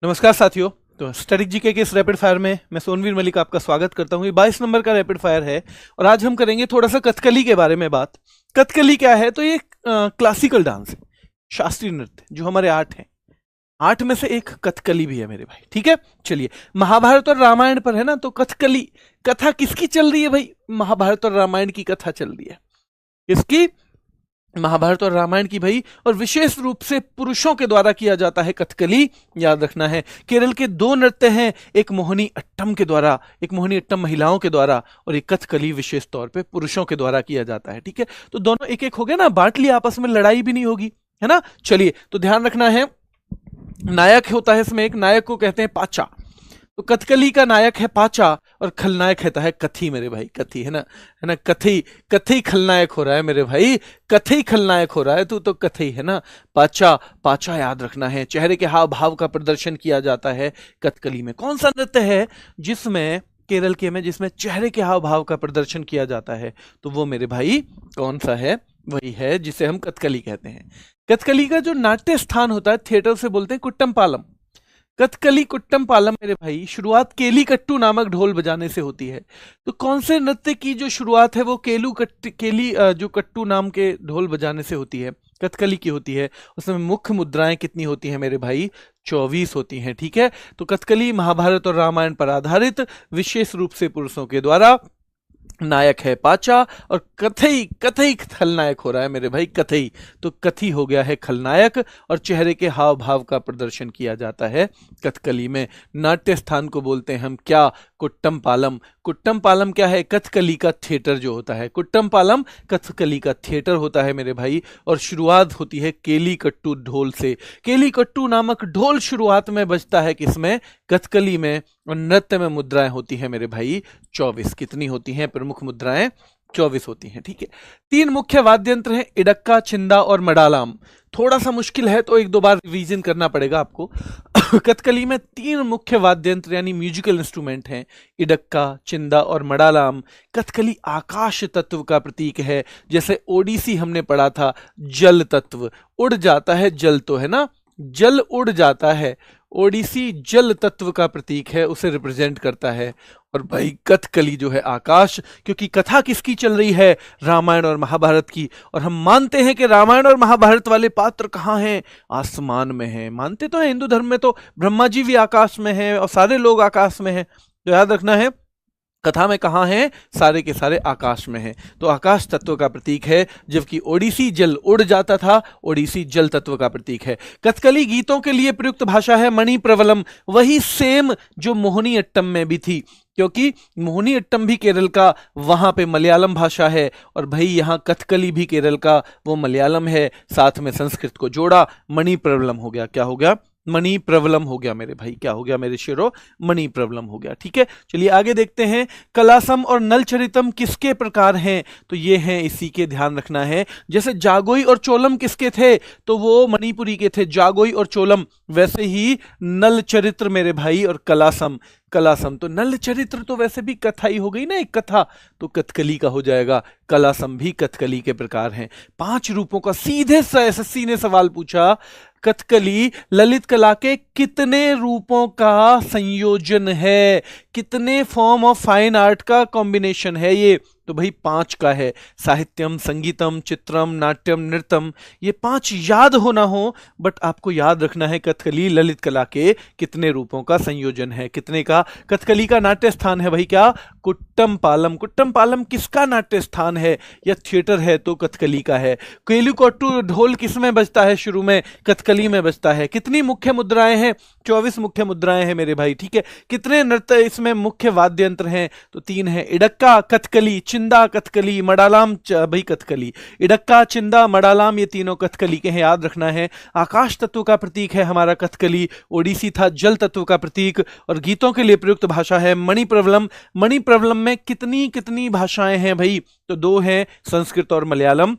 नमस्कार साथियों। तो स्टैटिक जीके के इस रैपिड फायर में मैं सोनवीर मलिक आपका स्वागत करता हूँ। ये 22 नंबर का रैपिड फायर है और आज हम करेंगे थोड़ा सा कथकली के बारे में बात। कथकली क्या है? तो ये क्लासिकल डांस है, शास्त्रीय नृत्य जो हमारे आर्ट है। आर्ट में से एक कथकली भी है मेरे भाई, ठीक है। चलिए, महाभारत और रामायण पर है ना, तो कथकली कथा किसकी चल रही है भाई? महाभारत और रामायण की कथा चल रही है। इसकी महाभारत और रामायण की भाई, और विशेष रूप से पुरुषों के द्वारा किया जाता है कथकली। याद रखना है, केरल के दो नृत्य हैं, एक मोहिनी अट्टम के द्वारा, एक मोहिनी अट्टम महिलाओं के द्वारा, और एक कथकली विशेष तौर पे पुरुषों के द्वारा किया जाता है, ठीक है। तो दोनों एक एक हो गए ना, बांट लिया, आपस में लड़ाई भी नहीं होगी, है ना। चलिए, तो ध्यान रखना है, नायक होता है इसमें एक, नायक को कहते हैं पाचा। तो कथकली का नायक है पाचा और खलनायक होता है कथी मेरे भाई, कथी, है ना कथी। कथी खलनायक हो रहा है मेरे भाई, कथी खलनायक हो रहा है, तू तो कथी, है ना। पाचा, पाचा याद रखना है। चेहरे के हाव भाव का प्रदर्शन किया जाता है कथकली में। कौन सा नृत्य है जिसमें, केरल के में, जिसमें चेहरे के हाव भाव का प्रदर्शन किया जाता है? तो वो मेरे भाई कौन सा है? वही है जिसे हम कथकली कहते हैं। कथकली का जो नाट्य स्थान होता है, थिएटर से बोलते हैं कुट्टम पालम। कथकली कुट्टम पालम मेरे भाई शुरुआत केली कट्टू नामक ढोल बजाने से होती है। तो कौन से नृत्य की जो शुरुआत है वो केली जो कट्टू नाम के ढोल बजाने से होती है? कथकली की होती है। उसमें मुख्य मुद्राएं कितनी होती हैं मेरे भाई? 24 होती हैं, ठीक है। तो कथकली महाभारत और रामायण पर आधारित, विशेष रूप से पुरुषों के द्वारा। नायक है पाचा और कथई, कथई खलनायक हो रहा है मेरे भाई, कथई। तो कथी हो गया है खलनायक, और चेहरे के हाव भाव का प्रदर्शन किया जाता है कथकली में। नाट्य स्थान को बोलते हैं हम क्या? कुट्टम पालम। कुट्टम पालम क्या है? कथकली का थिएटर जो होता है। कुट्टम पालम कथकली का थिएटर होता है मेरे भाई, और शुरुआत होती है केली कट्टू ढोल से। केली कट्टू नामक ढोल शुरुआत में बजता है किसमें? कथकली में। और नृत्य में मुद्राएं होती हैं मेरे भाई 24। कितनी होती हैं प्रमुख मुद्राएं? 24 होती हैं, ठीक है। 3 मुख्य वाद्य यंत्र हैं, इडक्का, चिंदा और मडालाम। थोड़ा सा मुश्किल है तो एक दो बार रिवीजन करना पड़ेगा आपको। कथकली में 3 मुख्य वाद्य यंत्र यानी म्यूजिकल इंस्ट्रूमेंट हैं, इडक्का, चिंदा और मडालाम। कथकली आकाश तत्व का प्रतीक है। जैसे ओडिसी हमने पढ़ा था, जल तत्व, उड़ जाता है जल, तो है ना, जल उड़ जाता है। ओडिसी जल तत्व का प्रतीक है, उसे रिप्रेजेंट करता है। और भाई कथकली जो है आकाश, क्योंकि कथा किसकी चल रही है? रामायण और महाभारत की। और हम मानते हैं कि रामायण और महाभारत वाले पात्र कहाँ हैं? आसमान में हैं। मानते तो हैं, हिंदू धर्म में तो ब्रह्मा जी भी आकाश में हैं और सारे लोग आकाश में हैं। तो याद रखना है, कथा में कहाँ हैं? सारे के सारे आकाश में हैं। तो आकाश तत्व का प्रतीक है, जबकि ओडिसी जल उड़ जाता था, ओडिसी जल तत्व का प्रतीक है। कथकली गीतों के लिए प्रयुक्त भाषा है मणि प्रवलम, वही सेम जो मोहिनी अट्टम में भी थी, क्योंकि मोहिनी अट्टम भी केरल का, वहां पे मलयालम भाषा है, और भाई यहाँ कथकली भी केरल का, वो मलयालम है, साथ में संस्कृत को जोड़ा, मणि प्रवलम हो गया। क्या हो गया? मणि प्रवलम हो गया मेरे भाई। क्या हो गया मेरे शेरों? मणि प्रवलम हो गया, ठीक है। चलिए आगे देखते हैं, कलासम और नलचरितम किसके प्रकार हैं? तो ये हैं इसी के, ध्यान रखना है। जैसे जागोई और चोलम किसके थे? तो वो मणिपुरी के थे, जागोई और चोलम। वैसे ही नल चरित्र मेरे भाई और कलासम। कलासम तो नल चरित्र तो वैसे भी कथा ही हो गई ना, एक कथा, तो कथकली का हो जाएगा। कलासम भी कथकली के प्रकार हैं। 5 रूपों का, सीधे से एसएससी ने सवाल पूछा, कथकली ललित कला के कितने रूपों का संयोजन है? कितने फॉर्म ऑफ फाइन आर्ट का कॉम्बिनेशन है ये? तो भाई 5 का है। साहित्यम, संगीतम, चित्रम, नाट्यम, नृत्यम। ये 5 याद होना हो, बट आपको याद रखना है कथकली ललित कला के कितने रूपों का संयोजन है। कितने का? कथकली का नाट्य स्थान है भाई क्या? कुट्टम पालम। कुट्टम पालम किसका नाट्य स्थान है या थिएटर है? तो कथकली का है। केलुकोट्टू ढोल किस में बजता है? शुरू में कथकली में बजता है। कितनी मुख्य मुद्राएं हैं? 24 मुख्य मुद्राएं हैं मेरे भाई, ठीक है। कितने नृत्य इसमें मुख्य वाद्य यंत्र हैं? तो 3 है, इडक्का कथकली, चिंदा कथकली, मडालाम भाई कथकली। इडक्का, चिंदा, मडालाम ये तीनों कथकली के हैं, याद रखना है। आकाश तत्व का प्रतीक है हमारा कथकली। ओडिसी था जल तत्व का प्रतीक। और गीतों के लिए प्रयुक्त भाषा है मणि प्रवलम। मणि प्रवलम में कितनी कितनी भाषाएं हैं भाई? तो 2 हैं, संस्कृत और मलयालम।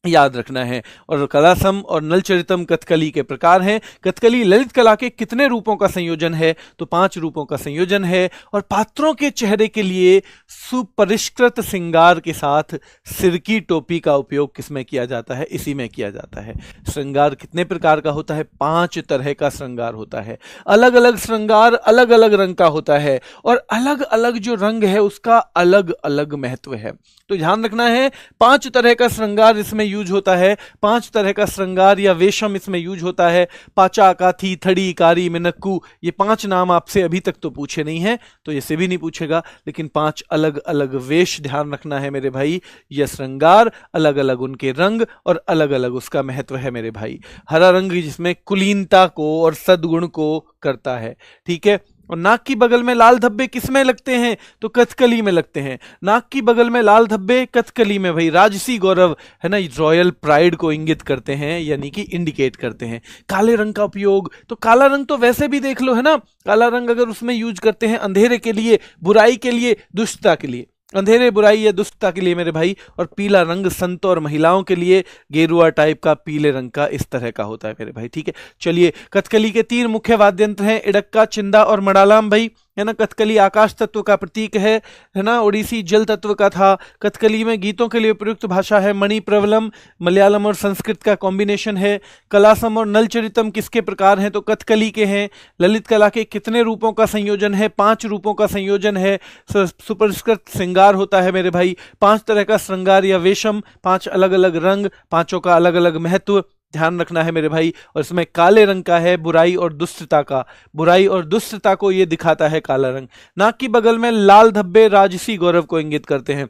याद रखना है। और कलासम और नलचरितम कथकली के प्रकार हैं। कथकली ललित कला के कितने रूपों का संयोजन है? तो 5 रूपों का संयोजन है। और पात्रों के चेहरे के लिए सुपरिष्कृत श्रृंगार के साथ सिर की टोपी का उपयोग किसमें किया जाता है? इसी में किया जाता है। श्रृंगार कितने प्रकार का होता है? 5 तरह का श्रृंगार होता है। अलग अलग श्रृंगार अलग अलग रंग का होता है, और अलग अलग जो रंग है उसका अलग अलग महत्व है। तो ध्यान रखना है, 5 तरह का श्रृंगार इसमें यूज होता है। 5 तरह का श्रृंगार या वेशम इसमें यूज होता है। पाचा, काथी, थड़ी, कारी, मिनक्कू, ये 5 नाम आपसे अभी तक तो पूछे नहीं है, तो ये से भी नहीं पूछेगा, लेकिन 5 अलग अलग वेश ध्यान रखना है मेरे भाई। यह श्रृंगार अलग अलग उनके रंग और अलग अलग उसका महत्व है मेरे भाई। हरा रंग जिसमें कुलीनता को और सद्गुण को करता है, ठीक है। और नाक की बगल में लाल धब्बे किसमें लगते हैं? तो कथकली में लगते हैं। नाक की बगल में लाल धब्बे कथकली में भाई राजसी गौरव है ना, रॉयल प्राइड को इंगित करते हैं, यानी कि इंडिकेट करते हैं। काले रंग का उपयोग, तो काला रंग तो वैसे भी देख लो है ना, काला रंग अगर उसमें यूज करते हैं अंधेरे के लिए, बुराई के लिए, दुष्टता के लिए, अंधेरे, बुराई या दुष्टता के लिए मेरे भाई। और पीला रंग संतों और महिलाओं के लिए, गेरुआ टाइप का पीले रंग का इस तरह का होता है मेरे भाई, ठीक है। चलिए, कथकली के 3 मुख्य वाद्य यंत्र हैं, इडक्का, चिंदा और मडालाम भाई, है ना। कथकली आकाश तत्व का प्रतीक है ना। ओडिसी जल तत्व का था। कथकली में गीतों के लिए प्रयुक्त भाषा है मणि प्रवलम, मलयालम और संस्कृत का कॉम्बिनेशन है। कलासम और नलचरितम किसके प्रकार हैं? तो कथकली के हैं। ललित कला के कितने रूपों का संयोजन है? 5 रूपों का संयोजन है। सुपरिष्कृत श्रृंगार होता है मेरे भाई। 5 तरह का श्रृंगार या वेशम, 5 अलग अलग रंग, 5 का अलग अलग महत्व ध्यान रखना है मेरे भाई। और इसमें काले रंग का है बुराई और दुष्टता का, बुराई और दुष्टता को ये दिखाता है काला रंग। नाक की बगल में लाल धब्बे राजसी गौरव को इंगित करते हैं।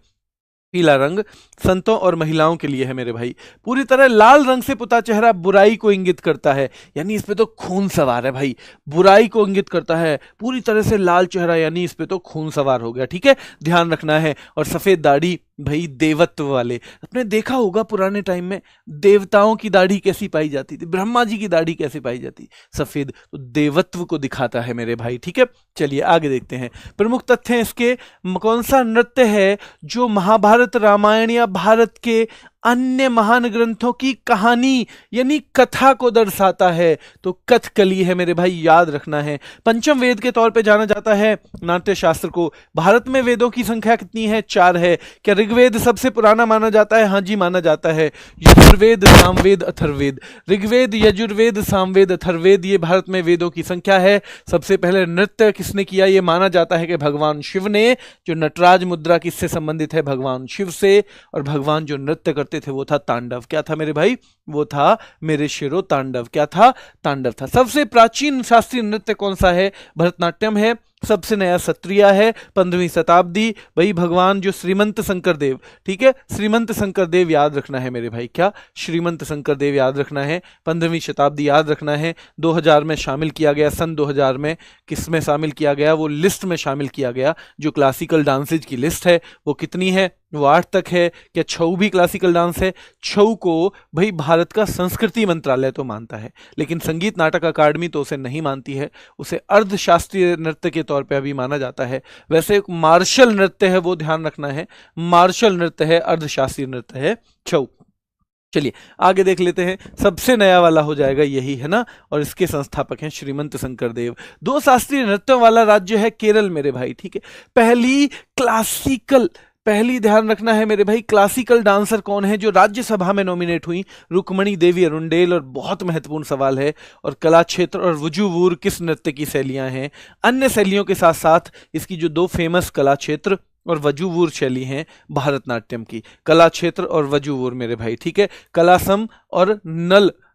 पीला रंग संतों और महिलाओं के लिए है मेरे भाई। पूरी तरह लाल रंग से पुता चेहरा बुराई को इंगित करता है, यानी इस पे तो खून सवार है भाई, बुराई को इंगित करता है। पूरी तरह से लाल चेहरा, यानी इस पे तो खून सवार हो गया, ठीक है, ध्यान रखना है। और सफेद दाढ़ी भाई देवत्व वाले, आपने देखा होगा पुराने टाइम में देवताओं की दाढ़ी कैसी पाई जाती थी, ब्रह्मा जी की दाढ़ी कैसी पाई जाती, सफेद, तो देवत्व को दिखाता है मेरे भाई, ठीक है। चलिए आगे देखते हैं। प्रमुख तथ्य हैं इसके, कौन सा नृत्य है जो महाभारत, रामायण या भारत के अन्य महान ग्रंथों की कहानी यानी कथा को दर्शाता है? तो कथकली है मेरे भाई, याद रखना है। पंचम वेद के तौर पे जाना जाता है नाट्य शास्त्र को। भारत में वेदों की संख्या कितनी है? 4 है। क्या ऋग्वेद सबसे पुराना माना जाता है? हाँ जी, माना जाता है। यजुर्वेद, सामवेद, अथर्ववेद, ऋग्वेद, यजुर्वेद, सामवेद, अथर्ववेद, ये भारत में वेदों की संख्या है। सबसे पहले नृत्य किसने किया? ये माना जाता है कि भगवान शिव ने। जो नटराज मुद्रा किससे संबंधित है? भगवान शिव से। और भगवान जो नृत्य करते थे वो था तांडव। क्या था मेरे भाई? वो था मेरे शिरो तांडव। क्या था? तांडव था। सबसे प्राचीन शास्त्रीय नृत्य कौन सा है? भरतनाट्यम है। सबसे नया सत्रिया है, 15वीं शताब्दी। वही भगवान जो श्रीमंत शंकर देव, ठीक है, श्रीमंत शंकर देव याद रखना है मेरे भाई। क्या? श्रीमंत शंकर देव याद रखना है। 15वीं शताब्दी याद रखना है। 2000 में शामिल किया गया, सन 2000 में किस में शामिल किया गया? वो लिस्ट में शामिल किया गया जो क्लासिकल डांसेज की लिस्ट है। वो कितनी है? वो 8 तक है। क्या छऊ भी क्लासिकल डांस है? छऊ को भाई भारत का संस्कृति मंत्रालय तो मानता है, लेकिन संगीत नाटक अकादमी तो उसे नहीं मानती है। उसे अर्धशास्त्रीय नृत्य के तौर पे अभी माना जाता है। वैसे एक मार्शल नृत्य है, वो ध्यान रखना है, मार्शल नृत्य है, अर्धशास्त्रीय नृत्य है छऊ। चलिए आगे देख लेते हैं। सबसे नया वाला हो जाएगा यही, है ना, और इसके संस्थापक हैं श्रीमंत शंकर देव। 2 शास्त्रीय नृत्यों वाला राज्य है केरल मेरे भाई, ठीक है। पहली ध्यान रखना है मेरे भाई, क्लासिकल डांसर कौन है जो राज्यसभा में नॉमिनेट हुई? रुक्मणी देवी अरुंडेल। और बहुत महत्वपूर्ण सवाल है। और कला क्षेत्र और वुजुवूर किस नृत्य की शैलियां हैं? अन्य शैलियों के साथ साथ इसकी जो 2 फेमस कला क्षेत्र और वजुवूर शैली हैं भारतनाट्यम की, कला क्षेत्र और वजुवूर मेरे भाई, ठीक है। कलासम और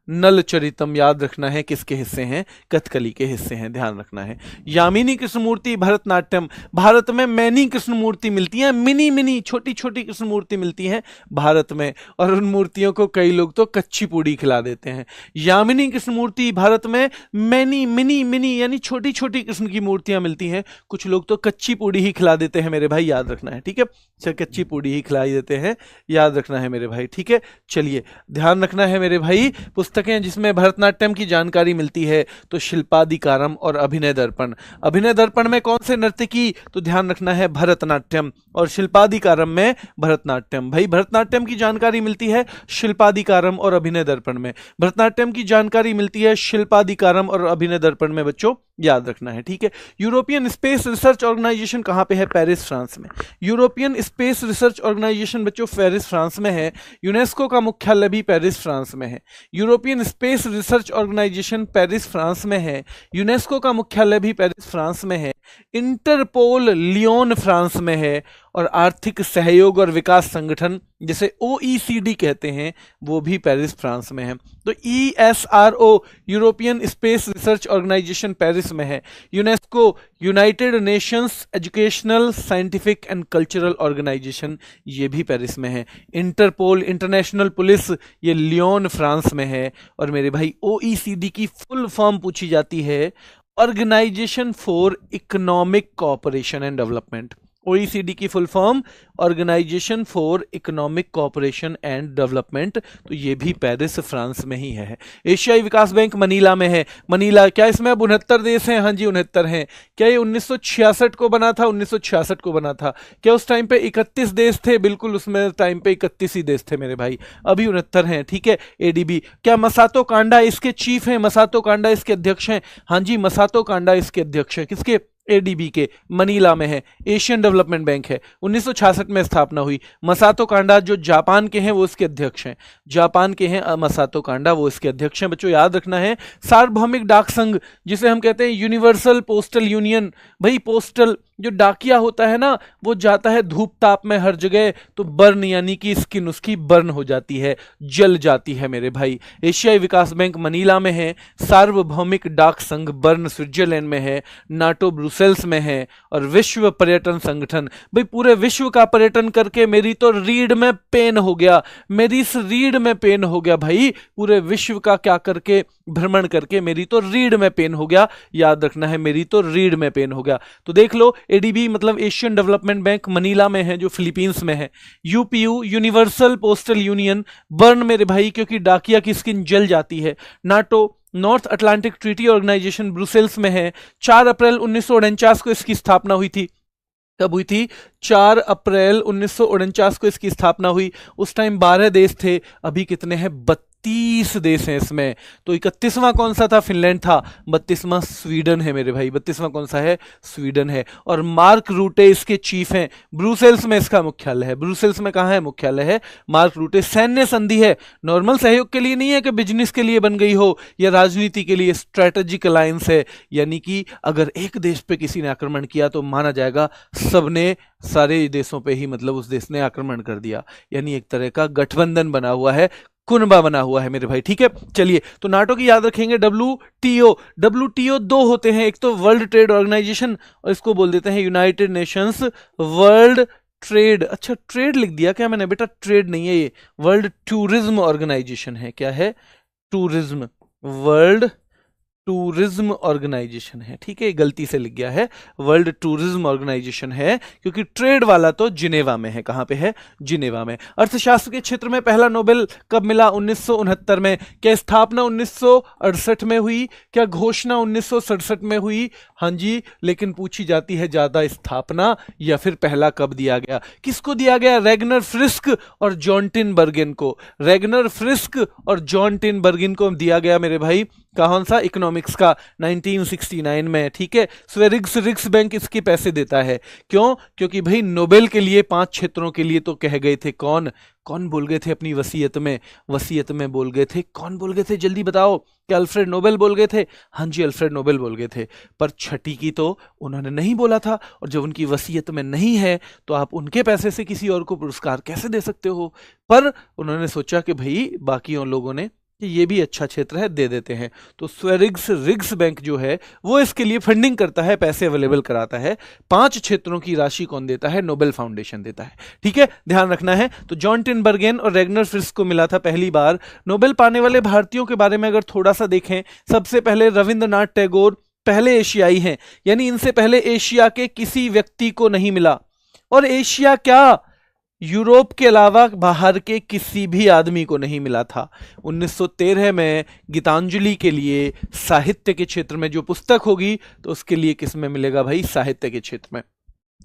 नल चरितम याद रखना है किसके हिस्से हैं? कथकली के हिस्से हैं, ध्यान रखना है। यामिनी कृष्णमूर्ति भरतनाट्यम, भारत में मैनी कृष्णमूर्ति मिलती हैं, मिनी छोटी छोटी कृष्णमूर्ति मिलती हैं भारत में, और उन मूर्तियों को कई लोग तो कच्ची पूड़ी खिला देते हैं। यामिनी कृष्णमूर्ति भारत में, मैनी मिनी यानी छोटी छोटी कृष्ण की मूर्तियां मिलती हैं, कुछ लोग तो कच्ची पूड़ी ही खिला देते हैं मेरे भाई, याद रखना है, ठीक है। कच्ची पूड़ी ही खिलाई देते हैं, याद रखना है मेरे भाई, ठीक है। चलिए ध्यान रखना है मेरे भाई, पुस्तकें जिसमें भरतनाट्यम की जानकारी मिलती है तो शिल्पादिकारम और अभिनय दर्पण। अभिनय दर्पण में कौन से नर्तकी, तो ध्यान रखना है भरतनाट्यम, और शिल्पादिकारम में भरतनाट्यम। भाई भरतनाट्यम की जानकारी मिलती है शिल्पादिकारम और अभिनय दर्पण में, भरतनाट्यम की जानकारी मिलती है शिल्पादिकारम और अभिनय दर्पण में, बच्चों याद रखना है, ठीक है। यूरोपियन स्पेस रिसर्च ऑर्गेनाइजेशन कहां पे है, पेरिस फ्रांस में। यूरोपियन स्पेस रिसर्च ऑर्गेनाइजेशन बच्चों पेरिस फ्रांस में है। यूनेस्को का मुख्यालय भी पेरिस फ्रांस में है। European Space Research Organisation Paris France में है। यूनेस्को का मुख्यालय भी पेरिस फ्रांस में है। इंटरपोल लियोन फ्रांस में है। और आर्थिक सहयोग और विकास संगठन जिसे OECD कहते हैं वो भी पेरिस फ्रांस में है। तो ESRO European Space Research Organisation Paris में है। UNESCO United Nations Educational Scientific and Cultural Organization ये भी पेरिस में है। इंटरपोल इंटरनेशनल पुलिस ये लियोन फ्रांस में है। और मेरे भाई OECD की फुल फॉर्म पूछी जाती है Organisation for Economic Cooperation and Development. OECD की full form Organisation for Economic Cooperation and Development, तो ये भी पेरिस फ्रांस में ही है। एशियाई विकास बैंक मनीला में है। मनीला, क्या इसमें अब 69 देश हैं? हाँ जी 69 हैं। क्या ये 1966 को बना था? 1966 को बना था। क्या उस टाइम पे 31 देश थे? बिल्कुल उसमें टाइम पे 31 ही देश थे मेरे भाई, अभी 69 हैं, ठीक है। ADB, क्या मसातो कांडा इसके चीफ हैं? मसातो कांडा इसके अध्यक्ष हैं? हाँ जी मसातो कांडा इसके अध्यक्ष हैं। किसके? ADB के, मनीला में है। एशियन डेवलपमेंट बैंक है, 1966 में स्थापना हुई। मसातो कांडा जो जापान के हैं वो इसके अध्यक्ष हैं, जापान के हैं मसातो कांडा, वो इसके अध्यक्ष हैं। बच्चों याद रखना है सार्वभौमिक डाक संघ जिसे हम कहते हैं यूनिवर्सल पोस्टल यूनियन। भाई पोस्टल जो डाकिया होता है ना वो जाता है धूप ताप में हर जगह, तो बर्न यानी कि स्किन उसकी बर्न हो जाती है, जल जाती है मेरे भाई। एशियाई विकास बैंक मनीला में है। सार्वभौमिक डाक संघ बर्न स्विट्जरलैंड में है। नाटो ब्रुसेल्स में है। और विश्व पर्यटन संगठन, भाई पूरे विश्व का पर्यटन करके मेरी तो रीढ़ में पेन हो गया, मेरी इस रीढ़ में पेन हो गया भाई, पूरे विश्व का क्या करके भ्रमण करके मेरी तो रीढ़ में पेन हो गया। याद रखना है मेरी तो रीढ़ में पेन हो गया। तो देख लो ADB मतलब एशियन डेवलपमेंट बैंक मनीला में है जो फिलीपींस में है। UPU Universal Postal Union Bern मेरे भाई क्योंकि डाकिया की स्किन जल जाती है। NATO North Atlantic Treaty Organization Brussels में है। 4 अप्रैल 1949 को इसकी स्थापना हुई थी। कब हुई थी? 4 अप्रैल 1949 को इसकी स्थापना हुई। उस टाइम 12 देश थे, अभी कितने हैं? 32 देश हैं इसमें। तो 31वां कौन सा था? फिनलैंड था। 32वां स्वीडन है मेरे भाई। 32वां कौन सा है? स्वीडन है। और मार्क रूटे इसके चीफ हैं। ब्रुसेल्स में इसका मुख्यालय है। ब्रुसेल्स में कहां है मुख्यालय? है मार्क रूटे। सैन्य संधि है, नॉर्मल सहयोग के लिए नहीं है कि बिजनेस के लिए बन गई हो या राजनीति के लिए, स्ट्रेटेजिक अलायंस है। यानी कि अगर एक देश पे किसी ने आक्रमण किया तो माना जाएगा सबने, सारे देशों पे ही मतलब उस देश ने आक्रमण कर दिया। यानी एक तरह का गठबंधन बना हुआ है, कुनबा बना हुआ है मेरे भाई, ठीक है। चलिए तो नाटो की याद रखेंगे। WTO 2 होते हैं, एक तो वर्ल्ड ट्रेड ऑर्गेनाइजेशन और इसको बोल देते हैं यूनाइटेड नेशंस वर्ल्ड ट्रेड। अच्छा ट्रेड लिख दिया क्या मैंने? बेटा ट्रेड नहीं है ये, वर्ल्ड टूरिज्म ऑर्गेनाइजेशन है। क्या है? टूरिज्म, वर्ल्ड टूरिज्म ऑर्गेनाइजेशन है, ठीक है। गलती से लिख गया है, वर्ल्ड टूरिज्म ऑर्गेनाइजेशन है क्योंकि ट्रेड वाला तो जिनेवा में है। कहां पे है? जिनेवा में। अर्थशास्त्र के क्षेत्र में पहला नोबेल कब मिला? 1969 में। क्या स्थापना 1968 में हुई? क्या घोषणा 1967 में हुई? हाँ जी, लेकिन पूछी जाती है ज्यादा स्थापना या फिर पहला कब दिया गया। किसको दिया गया? रेगनर फ्रिस्क और जॉन टिनबर्गिन को। रेगनर फ्रिस्क और जॉन टिनबर्गिन को दिया गया मेरे भाई। कौन सा? इकोनॉमिक्स का, 1969 में, ठीक है। स्वेरिग्स बैंक इसके पैसे देता है। क्यों? क्योंकि भाई नोबेल के लिए 5 क्षेत्रों के लिए तो कह गए थे। कौन कौन बोल गए थे अपनी वसीयत में? वसीयत में बोल गए थे, कौन बोल गए थे? जल्दी बताओ। क्या अल्फ्रेड नोबेल बोल गए थे? हाँ जी अल्फ्रेड नोबेल बोल गए थे। पर छठी की तो उन्होंने नहीं बोला था, और जब उनकी वसीयत में नहीं है तो आप उनके पैसे से किसी और को पुरस्कार कैसे दे सकते हो? पर उन्होंने सोचा कि भाई बाकी लोगों ने कि ये भी अच्छा क्षेत्र है, दे देते हैं। तो स्वेरिग्स बैंक जो है वो इसके लिए फंडिंग करता है, पैसे अवेलेबल कराता है। 5 क्षेत्रों की राशि कौन देता है? नोबेल फाउंडेशन देता है, ठीक है, ध्यान रखना है। तो जॉन टिनबर्गेन और रेगनर फ्रिस्क को मिला था पहली बार। नोबेल पाने वाले भारतीयों के बारे में अगर थोड़ा सा देखें, सबसे पहले रविंद्रनाथ टैगोर पहले एशियाई हैं, यानी इनसे पहले एशिया के किसी व्यक्ति को नहीं मिला। और एशिया क्या, यूरोप के अलावा बाहर के किसी भी आदमी को नहीं मिला था। 1913 में गीतांजलि के लिए साहित्य के क्षेत्र में जो पुस्तक होगी तो उसके लिए किस में मिलेगा भाई, साहित्य के क्षेत्र में।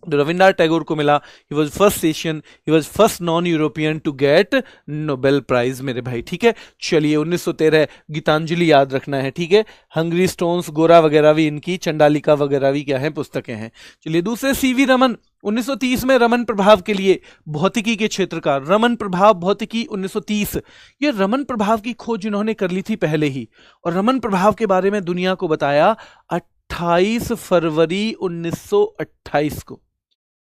तो रविन्द्रनाथ टैगोर को मिला, he was first Asian, he was first non European to get Nobel prize मेरे भाई, ठीक है। चलिए 1913 गीतांजलि याद रखना है, ठीक है। हंगरी स्टोन्स, गोरा वगैरह भी इनकी, चंडालिका वगैरह भी क्या है, पुस्तकें हैं। चलिए दूसरे सीवी रमन, 1930 में रमन प्रभाव के लिए भौतिकी के क्षेत्र का, रमन प्रभाव भौतिकी 1930, ये रमन प्रभाव की खोज इन्होंने कर ली थी पहले ही, और रमन प्रभाव के बारे में दुनिया को बताया 28 फरवरी 1928 को,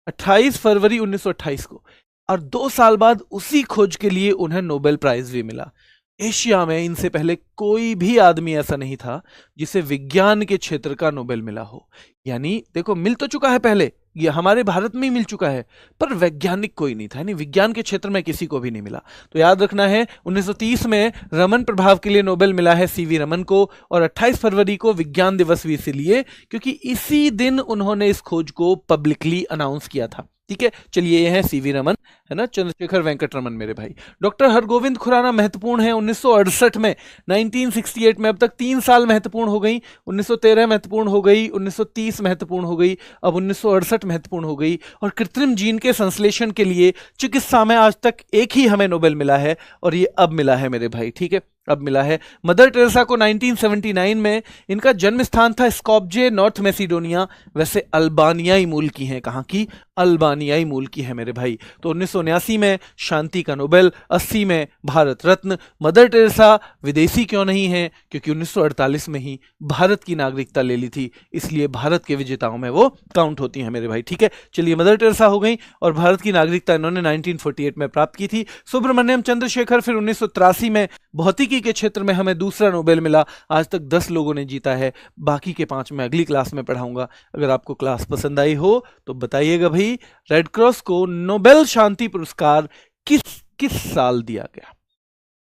28 फरवरी 1928 को। और 2 साल बाद उसी खोज के लिए उन्हें नोबेल प्राइज भी मिला। एशिया में इनसे पहले कोई भी आदमी ऐसा नहीं था जिसे विज्ञान के क्षेत्र का नोबेल मिला हो। यानी देखो, मिल तो चुका है पहले, ये हमारे भारत में ही मिल चुका है, पर वैज्ञानिक कोई नहीं था, यानी विज्ञान के क्षेत्र में किसी को भी नहीं मिला। तो याद रखना है 1930 में रमन प्रभाव के लिए नोबेल मिला है सीवी रमन को, और 28 फरवरी को विज्ञान दिवस भी इसीलिए क्योंकि इसी दिन उन्होंने इस खोज को पब्लिकली अनाउंस किया था, ठीक है। चलिए ये है सीवी रमन, है ना, चंद्रशेखर वेंकट रमन मेरे भाई। डॉक्टर हरगोविंद खुराना महत्वपूर्ण है 1968 में, 1968 में, अब तक 3 साल महत्वपूर्ण हो गई, 1913 महत्वपूर्ण हो गई, 1930 महत्वपूर्ण हो गई, अब 1968 महत्वपूर्ण हो गई। और कृत्रिम जीन के संश्लेषण के लिए चिकित्सा में आज तक एक ही हमें नोबेल मिला है, और ये अब मिला है मेरे भाई, ठीक है, अब मिला है। मदर टेरेसा को 1979 में, इनका जन्म स्थान था स्कॉप्जे, नॉर्थ मैसिडोनिया, वैसे अल्बानियाई मूल की हैं, कहाँ की, अल्बानियाई मूल की है मेरे भाई। तो 1979 में शांति का नोबेल, 80 में भारत रत्न। मदर टेरेसा विदेशी क्यों नहीं है, क्योंकि 1948 में ही भारत की नागरिकता ले ली थी, इसलिए भारत के विजेताओं में वो काउंट होती हैं मेरे भाई, ठीक है। चलिए मदर टेरेसा हो गई, और भारत की नागरिकता इन्होंने 1948 में प्राप्त की थी। सुब्रमण्यम चंद्रशेखर फिर 1983 में भौतिकी के क्षेत्र में हमें दूसरा नोबेल मिला। आज तक 10 लोगों ने जीता है, बाकी के 5 मैं अगली क्लास में पढ़ाऊंगा। अगर आपको क्लास पसंद आई हो तो बताइएगा भाई, रेड क्रॉस को नोबेल शांति पुरस्कार किस किस साल दिया गया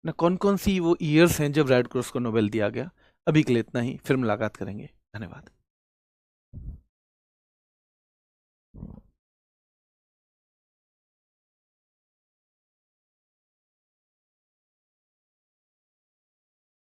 ना, कौन कौन सी वो ईयर्स हैं जब रेड क्रॉस को नोबेल दिया गया। अभी के लिए इतना ही, फिर मुलाकात करेंगे, धन्यवाद।